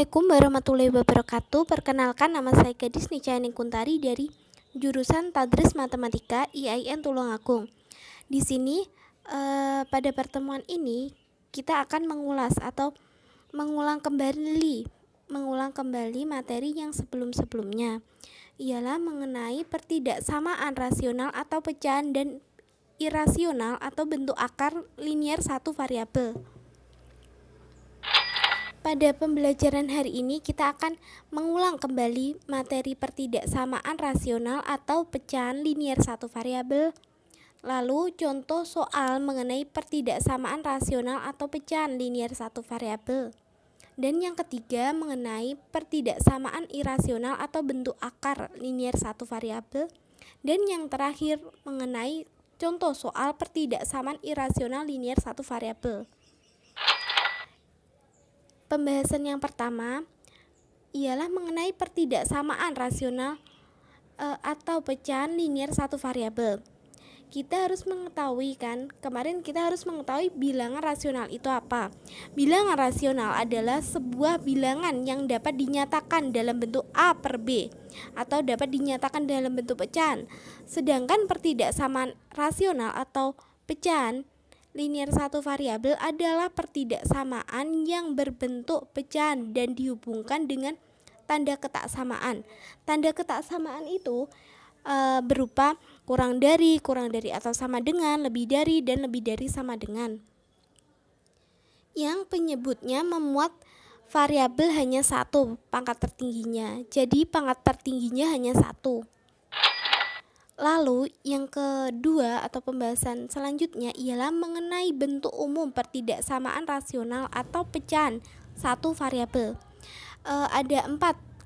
Assalamualaikum warahmatullahi wabarakatuh. Perkenalkan, nama saya Gadis Nicayani Kuntari dari jurusan Tadris Matematika IAIN Tulungagung. Di sini pada pertemuan ini kita akan mengulang kembali materi yang sebelum-sebelumnya, ialah mengenai pertidaksamaan rasional atau pecahan dan irasional atau bentuk akar linier satu variabel. Pada pembelajaran hari ini kita akan mengulang kembali materi pertidaksamaan rasional atau pecahan linier satu variabel. Lalu contoh soal mengenai pertidaksamaan rasional atau pecahan linier satu variabel. Dan yang ketiga mengenai pertidaksamaan irasional atau bentuk akar linier satu variabel. Dan yang terakhir mengenai contoh soal pertidaksamaan irasional linier satu variabel. Pembahasan yang pertama ialah mengenai pertidaksamaan rasional atau pecahan linier satu variabel. Kita harus mengetahui kemarin kita harus mengetahui bilangan rasional itu apa. Bilangan rasional adalah sebuah bilangan yang dapat dinyatakan dalam bentuk A per B atau dapat dinyatakan dalam bentuk pecahan. Sedangkan pertidaksamaan rasional atau pecahan linier satu variabel adalah pertidaksamaan yang berbentuk pecahan dan dihubungkan dengan tanda ketaksamaan. Tanda ketaksamaan itu berupa kurang dari atau sama dengan, lebih dari, dan lebih dari sama dengan. Yang penyebutnya memuat variabel hanya satu pangkat tertingginya. Jadi pangkat tertingginya hanya satu. Lalu yang kedua atau pembahasan selanjutnya ialah mengenai bentuk umum pertidaksamaan rasional atau pecahan satu variabel. Ada 4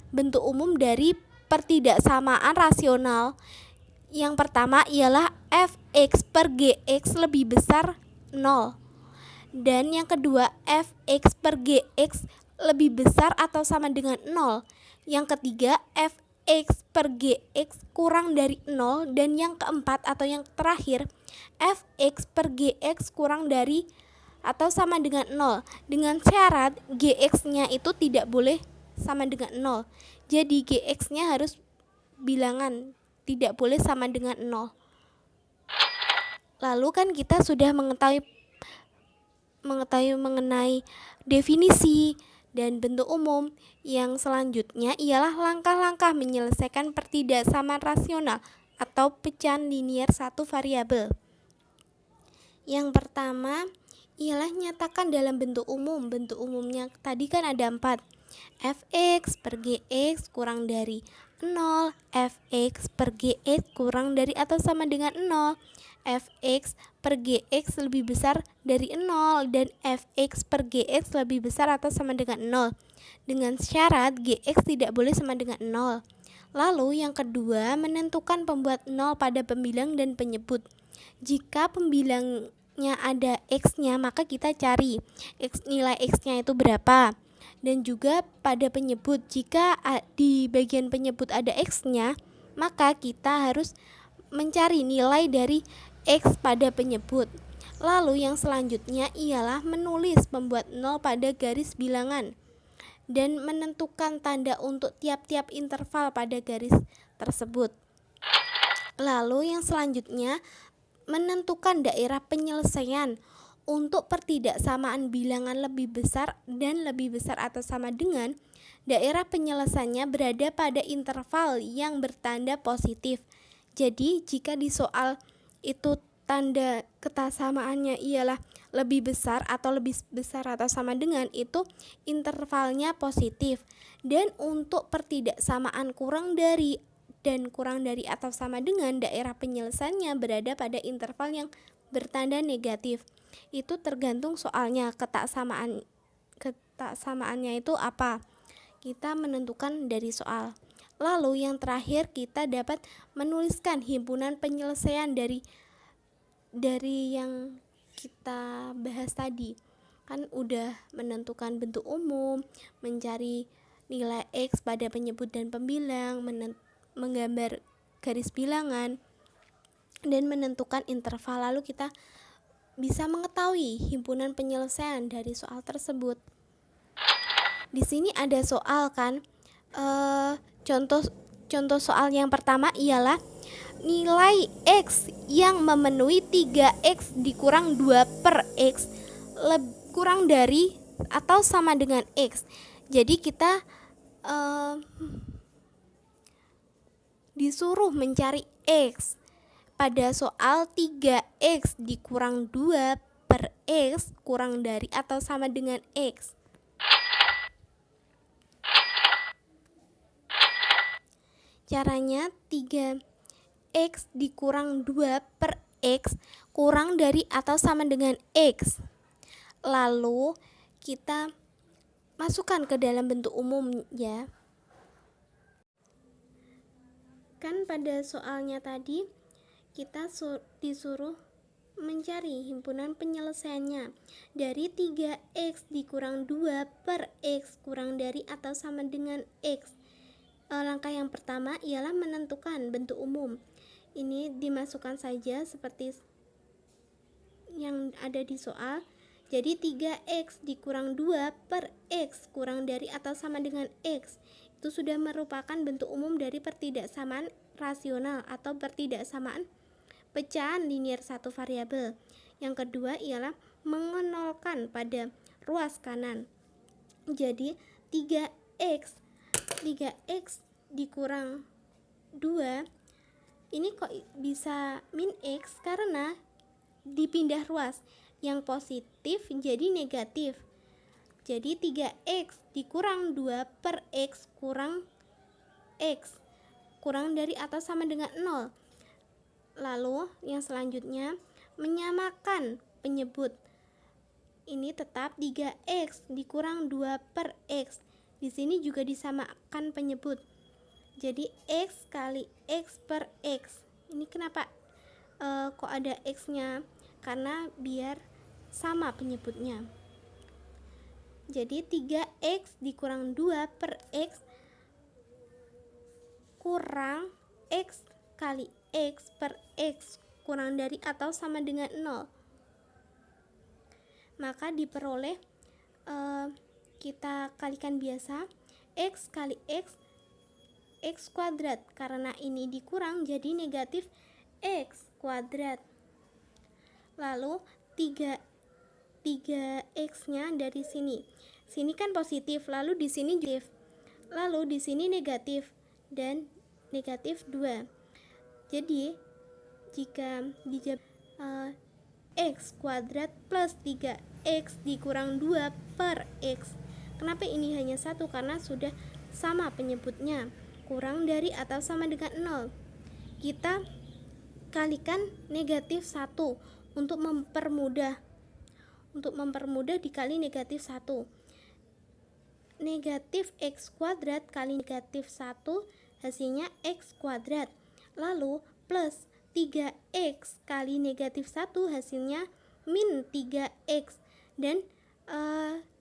bentuk umum dari pertidaksamaan rasional. Yang pertama ialah fx per gx lebih besar 0. Dan yang kedua fx per gx lebih besar atau sama dengan 0. Yang ketiga fx per gx kurang dari 0. Dan yang keempat atau yang terakhir fx per gx kurang dari atau sama dengan 0, dengan syarat gx-nya itu tidak boleh sama dengan 0. Jadi gx-nya harus bilangan, tidak boleh sama dengan 0. Lalu kan kita sudah mengetahui mengenai definisi dan bentuk umum. Yang selanjutnya ialah langkah-langkah menyelesaikan pertidaksamaan rasional atau pecahan linier satu variabel. Yang pertama ialah nyatakan dalam bentuk umum. Bentuk umumnya tadi kan ada 4. fx per gx kurang dari 0, fx per gx kurang dari atau sama dengan 0, fx per gx lebih besar dari 0, dan fx per gx lebih besar atau sama dengan 0, dengan syarat gx tidak boleh sama dengan 0. Lalu yang kedua, menentukan pembuat 0 pada pembilang dan penyebut. Jika pembilangnya ada x-nya, maka kita cari nilai x-nya itu berapa. Dan juga pada penyebut, jika di bagian penyebut ada x-nya, maka kita harus mencari nilai dari x pada penyebut. Lalu yang selanjutnya ialah menulis pembuat 0 pada garis bilangan dan menentukan tanda untuk tiap-tiap interval pada garis tersebut. Lalu yang selanjutnya menentukan daerah penyelesaian untuk pertidaksamaan bilangan lebih besar dan lebih besar atau sama dengan. Daerah penyelesaiannya berada pada interval yang bertanda positif. Jadi jika di soal itu tanda ketaksamaannya ialah lebih besar atau sama dengan, itu intervalnya positif. Dan untuk pertidaksamaan kurang dari atau sama dengan, daerah penyelesaiannya berada pada interval yang bertanda negatif. Itu tergantung soalnya ketaksamaannya itu apa. Kita menentukan dari soal. Lalu yang terakhir kita dapat menuliskan himpunan penyelesaian dari yang kita bahas tadi. Kan udah menentukan bentuk umum, mencari nilai x pada penyebut dan pembilang, menggambar garis bilangan, dan menentukan interval. Lalu kita bisa mengetahui himpunan penyelesaian dari soal tersebut. Di sini ada soal kan. Contoh soal yang pertama ialah nilai X yang memenuhi 3X dikurang 2 per X kurang dari atau sama dengan X. Jadi kita disuruh mencari X. Pada soal 3X dikurang 2 per X kurang dari atau sama dengan X. Caranya 3X dikurang 2 per X kurang dari atau sama dengan X. Lalu kita masukkan ke dalam bentuk umum ya. Kan pada soalnya tadi kita disuruh mencari himpunan penyelesaiannya dari 3X dikurang 2 per X kurang dari atau sama dengan X. Langkah yang pertama ialah menentukan bentuk umum. Ini dimasukkan saja seperti yang ada di soal. Jadi 3X dikurang 2 per X kurang dari atau sama dengan X itu sudah merupakan bentuk umum dari pertidaksamaan rasional atau pertidaksamaan pecahan linier satu variabel. Yang kedua ialah mengenolkan pada ruas kanan. Jadi 3X dikurang 2 ini kok bisa min X karena dipindah ruas, yang positif jadi negatif. Jadi 3X dikurang 2 per X kurang X kurang dari atau sama dengan 0. Lalu yang selanjutnya menyamakan penyebut. Ini tetap 3X dikurang 2 per X. Di sini juga disamakan penyebut. Jadi X kali X per X. Ini kenapa kok ada X-nya? Karena biar sama penyebutnya. Jadi 3X dikurang 2 per X kurang X kali X per X kurang dari atau sama dengan 0. Maka diperoleh kita kalikan biasa X kali X kuadrat. Karena ini dikurang jadi negatif X kuadrat. Lalu 3X-nya dari sini. Sini kan positif, lalu di sini negatif. Lalu di sini negatif dan negatif 2. Jadi jika dijawab X kuadrat plus 3X dikurang 2 per X. Kenapa ini hanya 1? Karena sudah sama penyebutnya, kurang dari atau sama dengan 0. Kita kalikan negatif 1 untuk mempermudah. Dikali negatif 1. Negatif X kuadrat kali negatif 1 hasilnya X kuadrat. Lalu plus 3X kali negatif 1 hasilnya min 3X. Dan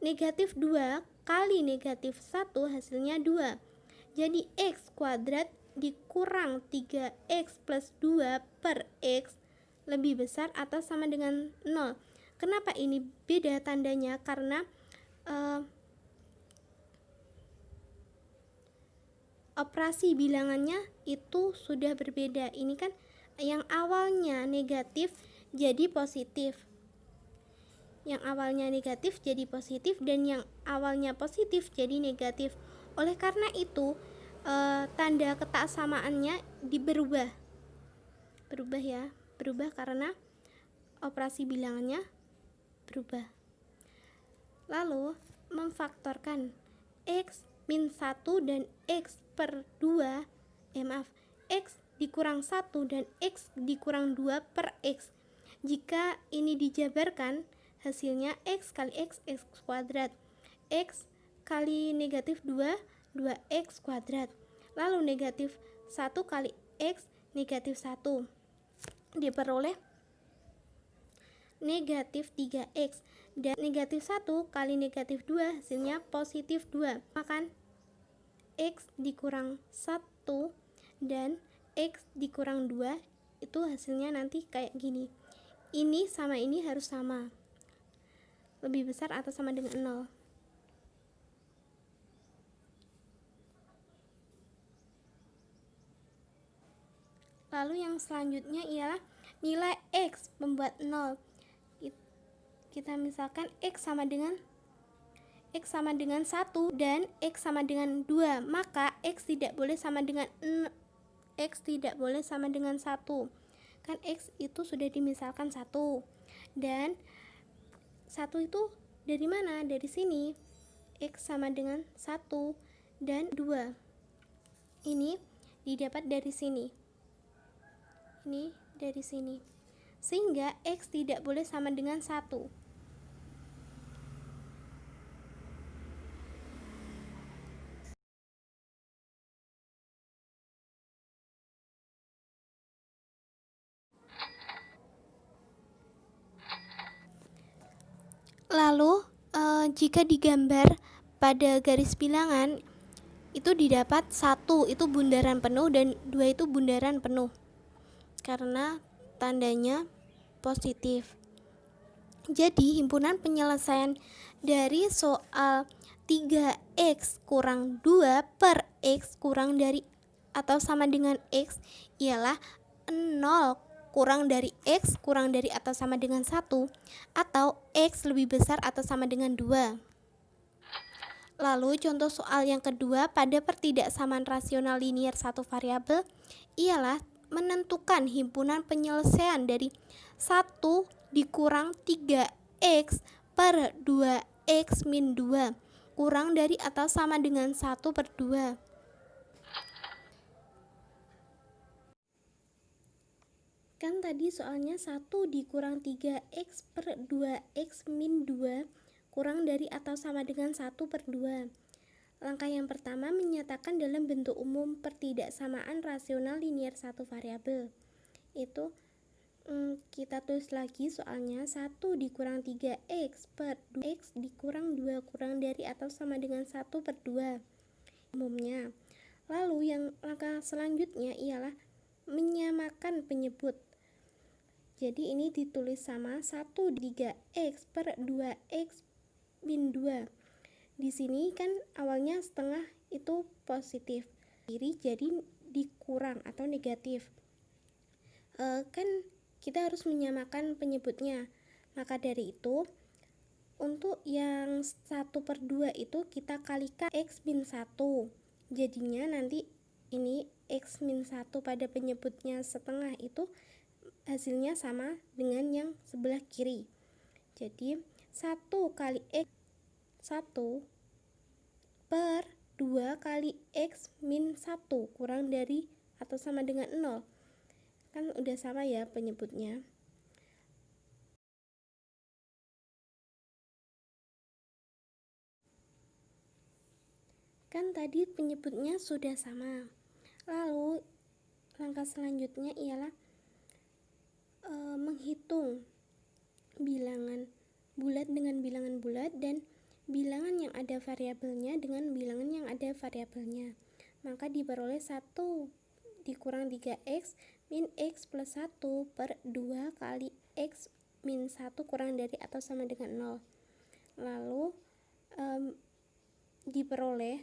negatif 2 kali negatif 1 hasilnya 2. Jadi X kuadrat dikurang 3X plus 2 per X lebih besar atau sama dengan 0. Kenapa ini beda tandanya? Karena operasi bilangannya itu sudah berbeda. Ini kan yang awalnya negatif jadi positif. Yang awalnya negatif jadi positif dan yang awalnya positif jadi negatif. Oleh karena itu tanda ketaksamaannya berubah karena operasi bilangannya berubah. Lalu memfaktorkan X min 1 dan X per 2 X dikurang 1 dan X dikurang 2 per X. Jika ini dijabarkan hasilnya X kali X kuadrat. X kali negatif 2 2X kuadrat. Lalu negatif 1 kali X negatif 1 diperoleh negatif 3X. Dan negatif 1 kali negatif 2 hasilnya positif 2. Maka X dikurang 1 dan X dikurang 2 itu hasilnya nanti kayak gini. Ini sama ini harus sama, lebih besar atau sama dengan 0. Lalu yang selanjutnya ialah nilai X membuat 0. Kita misalkan X sama dengan 1 dan X sama dengan 2, maka X tidak boleh sama dengan 1. Kan X itu sudah dimisalkan 1. Dan 1 itu dari mana? Dari sini. X sama dengan 1 dan 2. Ini didapat dari sini. Ini dari sini. Sehingga X tidak boleh sama dengan 1. Lalu jika digambar pada garis bilangan itu didapat 1 itu bundaran penuh dan 2 itu bundaran penuh karena tandanya positif. Jadi himpunan penyelesaian dari soal 3x kurang 2 per x kurang dari atau sama dengan x ialah 0 kurang dari x kurang dari atau sama dengan 1 atau x lebih besar atau sama dengan 2. Lalu contoh soal yang kedua pada pertidaksamaan rasional linier satu variabel ialah menentukan himpunan penyelesaian dari 1 dikurang 3x per 2x min 2 kurang dari atau sama dengan 1 per 2. Kan tadi soalnya 1 dikurang 3x per 2x min 2 kurang dari atau sama dengan 1 per 2. Langkah yang pertama menyatakan dalam bentuk umum pertidaksamaan rasional linier satu variabel. Itu kita tulis lagi soalnya 1 dikurang 3x per 2x dikurang 2 kurang dari atau sama dengan 1 per 2 umumnya. Lalu yang langkah selanjutnya ialah menyamakan penyebut. Jadi ini ditulis sama 1 3x per 2x min 2. Di sini kan awalnya setengah itu positif, kiri jadi dikurang atau negatif. Kan kita harus menyamakan penyebutnya. Maka dari itu untuk yang 1 per 2 itu kita kalikan x min 1. Jadinya nanti ini x min 1 pada penyebutnya setengah itu hasilnya sama dengan yang sebelah kiri. Jadi 1 kali x 1 per 2 kali x min 1 kurang dari atau sama dengan 0. Kan udah sama ya penyebutnya. Kan tadi penyebutnya sudah sama. Lalu langkah selanjutnya ialah menghitung bilangan bulat dengan bilangan bulat dan bilangan yang ada variabelnya dengan bilangan yang ada variabelnya. Maka diperoleh 1 dikurang 3x min x plus 1 per 2 kali x min 1 kurang dari atau sama dengan 0. Lalu diperoleh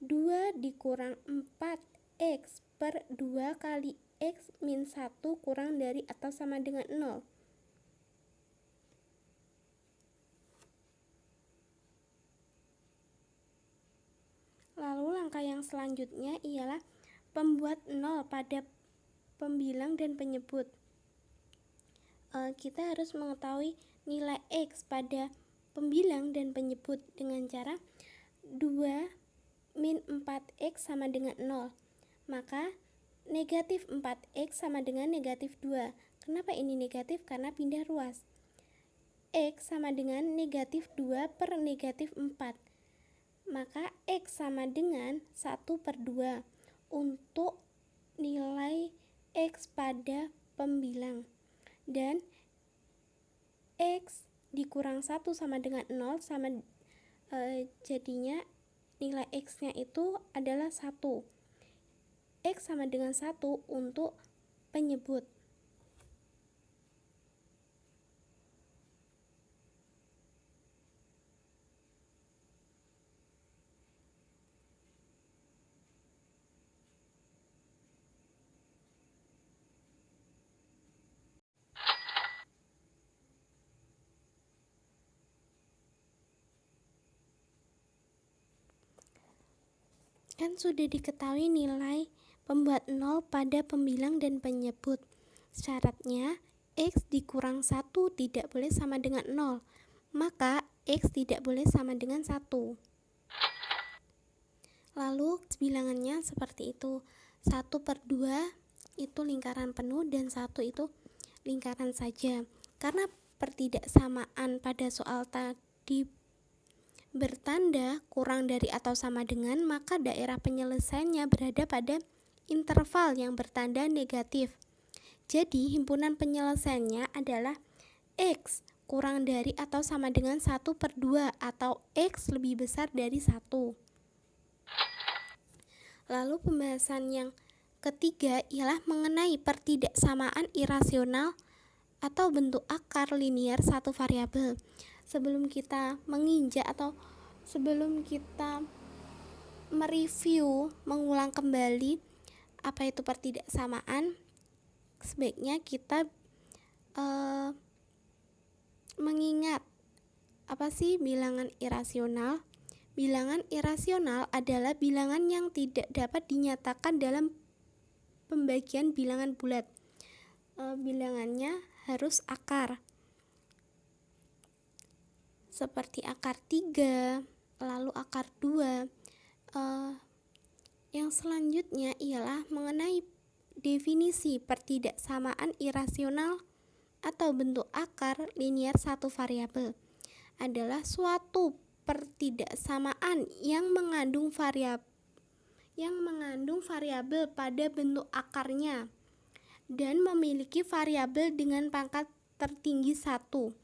2 dikurang 4x per 2 kali x min 1 kurang dari atau sama dengan 0. Lalu langkah yang selanjutnya ialah pembuat 0 pada pembilang dan penyebut. Kita harus mengetahui nilai x pada pembilang dan penyebut dengan cara 2 min 4x sama dengan 0. Maka negatif 4x sama dengan negatif 2. Kenapa ini negatif? Karena pindah ruas. X sama dengan negatif 2 per negatif 4. Maka X sama dengan 1 per 2 untuk nilai X pada pembilang. Dan X dikurang 1 sama dengan 0 sama jadinya nilai X nya itu adalah 1. X sama dengan 1 untuk penyebut. Kan sudah diketahui nilai pembuat nol pada pembilang dan penyebut. Syaratnya X dikurang 1 tidak boleh sama dengan 0. Maka X tidak boleh sama dengan 1. Lalu bilangannya seperti itu. 1/2 itu lingkaran penuh dan 1 itu lingkaran saja. Karena pertidaksamaan pada soal tadi bertanda kurang dari atau sama dengan, maka daerah penyelesaiannya berada pada interval yang bertanda negatif. Jadi himpunan penyelesaiannya adalah X kurang dari atau sama dengan 1/2 atau X lebih besar dari 1. Lalu pembahasan yang ketiga ialah mengenai pertidaksamaan irasional atau bentuk akar linier satu variabel. Sebelum kita menginjak atau sebelum kita mereview, mengulang kembali apa itu pertidaksamaan, sebaiknya kita mengingat apa sih bilangan irasional. Bilangan irasional adalah bilangan yang tidak dapat dinyatakan dalam pembagian bilangan bulat. Bilangannya harus akar, seperti akar 3, lalu akar 2. Yang selanjutnya ialah mengenai definisi pertidaksamaan irasional atau bentuk akar linier satu variabel. Adalah suatu pertidaksamaan yang mengandung variabel pada bentuk akarnya dan memiliki variabel dengan pangkat tertinggi 1.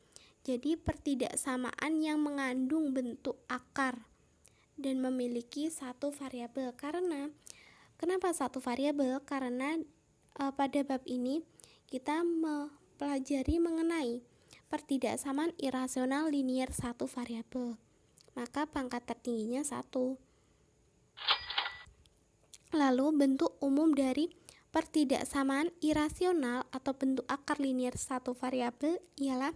Jadi pertidaksamaan yang mengandung bentuk akar dan memiliki satu variabel. Kenapa satu variabel? Karena pada bab ini kita mempelajari mengenai pertidaksamaan irasional linier satu variabel. Maka pangkat tertingginya 1. Lalu bentuk umum dari pertidaksamaan irasional atau bentuk akar linier satu variabel ialah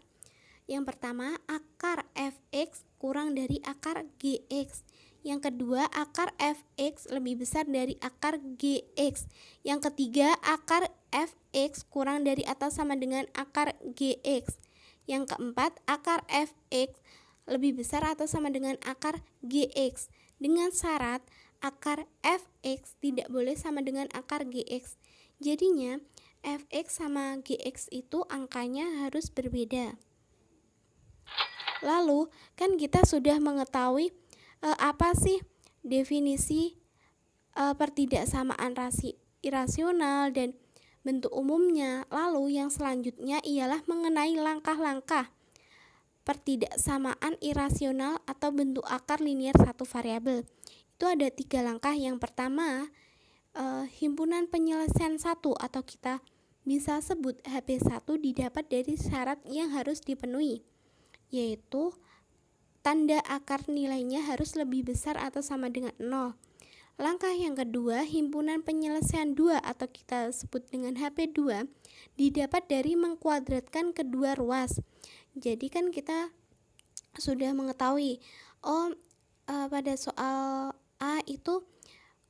yang pertama, akar fx kurang dari akar gx. Yang kedua, akar fx lebih besar dari akar gx. Yang ketiga, akar fx kurang dari atau sama dengan akar gx. Yang keempat, akar fx lebih besar atau sama dengan akar gx. Dengan syarat akar fx tidak boleh sama dengan akar gx. Jadinya fx sama gx itu angkanya harus berbeda. Lalu kan kita sudah mengetahui apa sih definisi pertidaksamaan irasional dan bentuk umumnya. Lalu yang selanjutnya ialah mengenai langkah-langkah pertidaksamaan irasional atau bentuk akar linier satu variabel. Itu ada 3 langkah. Yang pertama, himpunan penyelesaian 1 atau kita bisa sebut HP1 didapat dari syarat yang harus dipenuhi, yaitu tanda akar nilainya harus lebih besar atau sama dengan 0. Langkah yang kedua, himpunan penyelesaian 2 atau kita sebut dengan HP2 didapat dari mengkuadratkan kedua ruas. Jadi kan kita sudah mengetahui pada soal A itu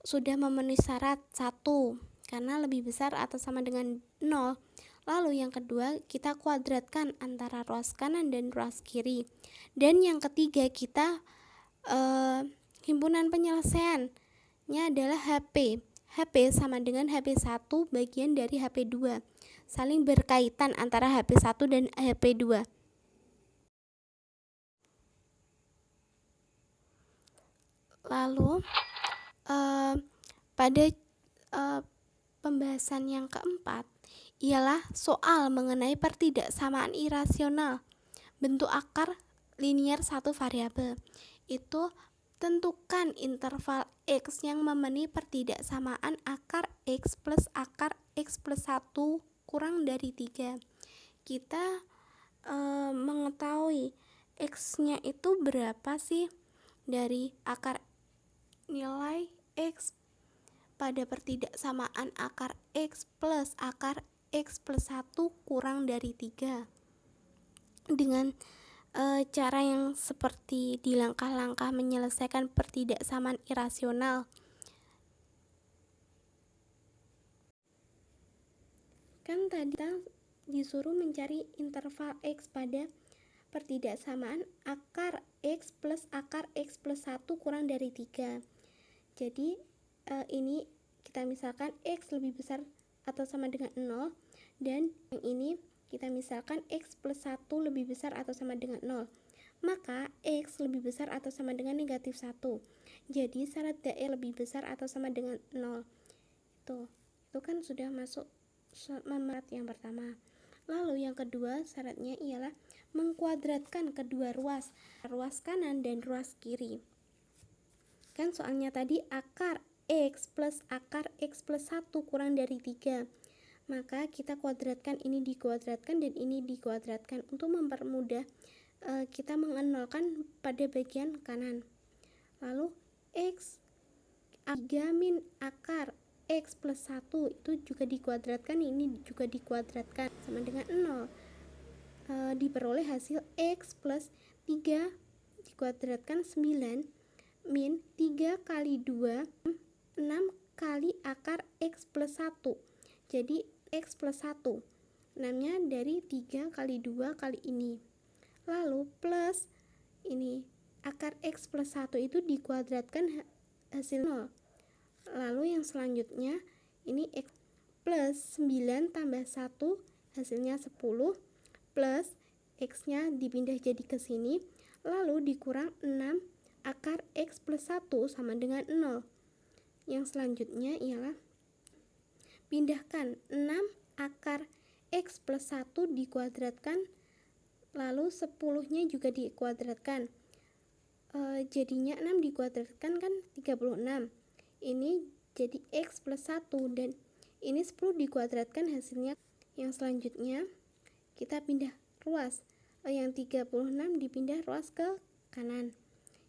sudah memenuhi syarat 1 karena lebih besar atau sama dengan 0. Lalu yang kedua, kita kuadratkan antara ruas kanan dan ruas kiri. Dan yang ketiga, kita himpunan penyelesaiannya adalah HP. HP sama dengan HP1 bagian dari HP2. Saling berkaitan antara HP1 dan HP2. Lalu pada pembahasan yang keempat ialah soal mengenai pertidaksamaan irasional bentuk akar linier satu variabel. Itu tentukan interval x yang memenuhi pertidaksamaan akar x plus akar x plus 1 kurang dari 3. Kita mengetahui x-nya itu berapa sih dari akar nilai x pada pertidaksamaan akar x plus akar x plus 1 kurang dari 3. Dengan cara yang seperti di langkah-langkah menyelesaikan pertidaksamaan irasional Kan tadi kita disuruh mencari interval X pada pertidaksamaan akar X plus akar X plus 1 kurang dari 3. Jadi ini kita misalkan X lebih besar atau sama dengan 0, dan yang ini kita misalkan X plus 1 lebih besar atau sama dengan 0. Maka X lebih besar atau sama dengan negatif 1. Jadi syarat DE lebih besar atau sama dengan 0. Itu kan sudah masuk syarat yang pertama. Lalu yang kedua syaratnya ialah mengkuadratkan kedua ruas kanan dan ruas kiri. Kan soalnya tadi akar X plus akar X plus 1 kurang dari 3. Maka kita kuadratkan, ini dikuadratkan dan ini dikuadratkan untuk mempermudah kita mengenolkan pada bagian kanan. Lalu X 3 min akar X plus 1 itu juga dikuadratkan, ini juga dikuadratkan sama dengan 0. Diperoleh hasil X plus 3 dikuadratkan 9 min 3 kali 2 6 kali akar X plus 1. Jadi X plus 1 6 nya dari 3 kali 2 kali ini. Lalu plus ini akar X plus 1 itu dikuadratkan hasil 0. Lalu yang selanjutnya ini X plus 9 tambah 1 hasilnya 10, plus X nya dipindah jadi ke sini, lalu dikurang 6 akar X plus 1 sama dengan 0. Yang selanjutnya ialah pindahkan 6 akar X plus 1 dikuadratkan, lalu 10 nya juga dikuadratkan. Jadinya 6 dikuadratkan kan 36. Ini jadi X plus 1 dan ini 10 dikuadratkan hasilnya. Yang selanjutnya kita pindah ruas, yang 36 dipindah ruas ke kanan.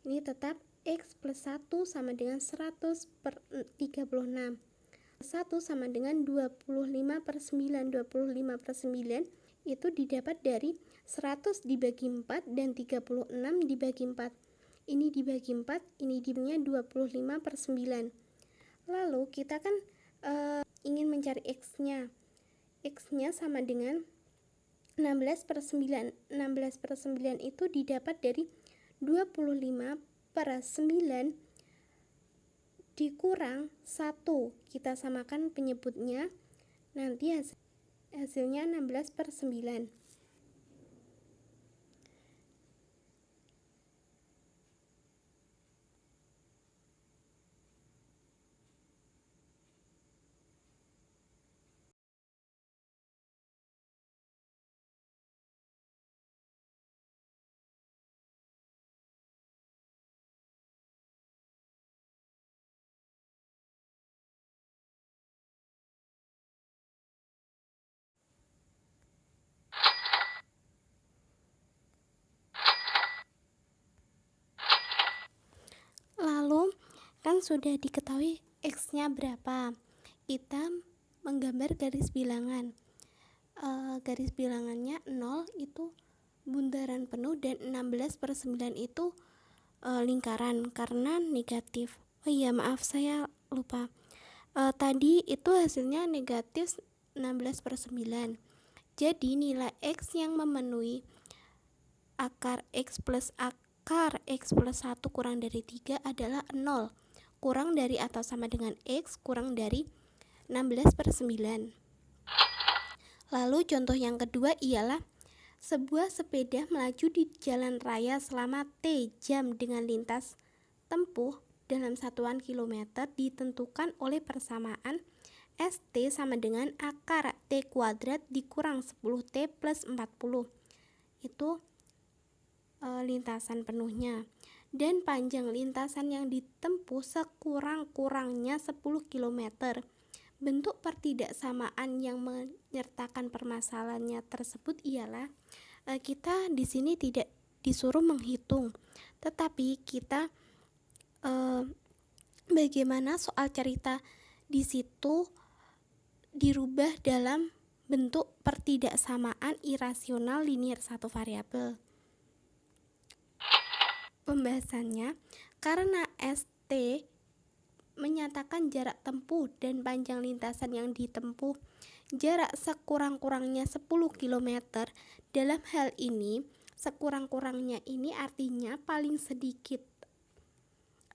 Ini tetap X plus 1 sama dengan 100 per 36. 1 sama dengan 25 per 9. 25 per 9 itu didapat dari 100 dibagi 4 dan 36 dibagi 4. Ini dibagi 4, ini dibagi 25 per 9. Lalu kita kan ingin mencari X-nya. X-nya sama dengan 16 per 9. 16 per 9 itu didapat dari 25 per 9 dikurang 1. Kita samakan penyebutnya. Nanti hasilnya 16 per 9. Lalu kan sudah diketahui X-nya berapa. Kita menggambar garis bilangan. Garis bilangannya 0 itu bundaran penuh dan 16 per 9 itu lingkaran karena negatif. Oh iya, maaf saya lupa. Tadi itu hasilnya negatif 16 per 9. Jadi nilai X yang memenuhi akar X plus akar X plus 1 kurang dari 3 adalah 0. Kurang dari atau sama dengan X kurang dari 16 per 9. Lalu contoh yang kedua ialah sebuah sepeda melaju di jalan raya selama T jam dengan lintas tempuh dalam satuan kilometer ditentukan oleh persamaan ST sama dengan akar T kuadrat dikurang 10T plus 40. Itu lintasan penuhnya. Dan panjang lintasan yang ditempuh sekurang-kurangnya 10 km. Bentuk pertidaksamaan yang menyertakan permasalahannya tersebut ialah kita di sini tidak disuruh menghitung, tetapi kita bagaimana soal cerita di situ dirubah dalam bentuk pertidaksamaan irasional linier satu variabel. Pembahasannya, karena ST menyatakan jarak tempuh dan panjang lintasan yang ditempuh jarak sekurang-kurangnya 10 km. Dalam hal ini, sekurang-kurangnya ini artinya paling sedikit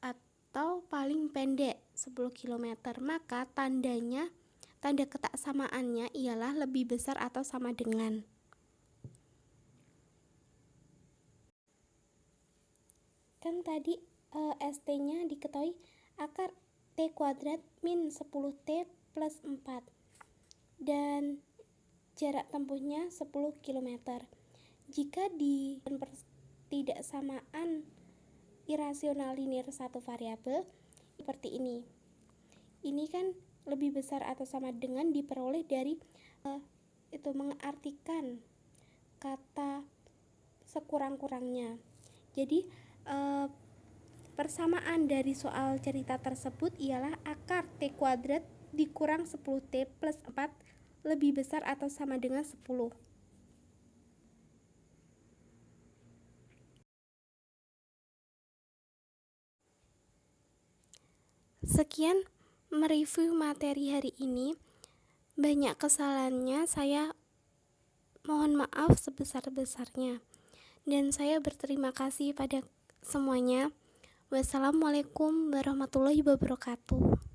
atau paling pendek 10 km. Maka tanda ketaksamaannya ialah lebih besar atau sama dengan. Kan tadi ST-nya diketahui akar T kuadrat min 10T plus 4 dan jarak tempuhnya 10 km. Jika di pertidaksamaan irasional linear satu variabel seperti ini. Ini kan lebih besar atau sama dengan diperoleh dari itu mengartikan kata sekurang-kurangnya. Jadi persamaan dari soal cerita tersebut ialah akar T kuadrat dikurang 10T plus 4 lebih besar atau sama dengan 10. Sekian mereview materi hari ini. Banyak kesalahannya, saya mohon maaf sebesar-besarnya. Dan saya berterima kasih pada semuanya. Wassalamualaikum warahmatullahi wabarakatuh.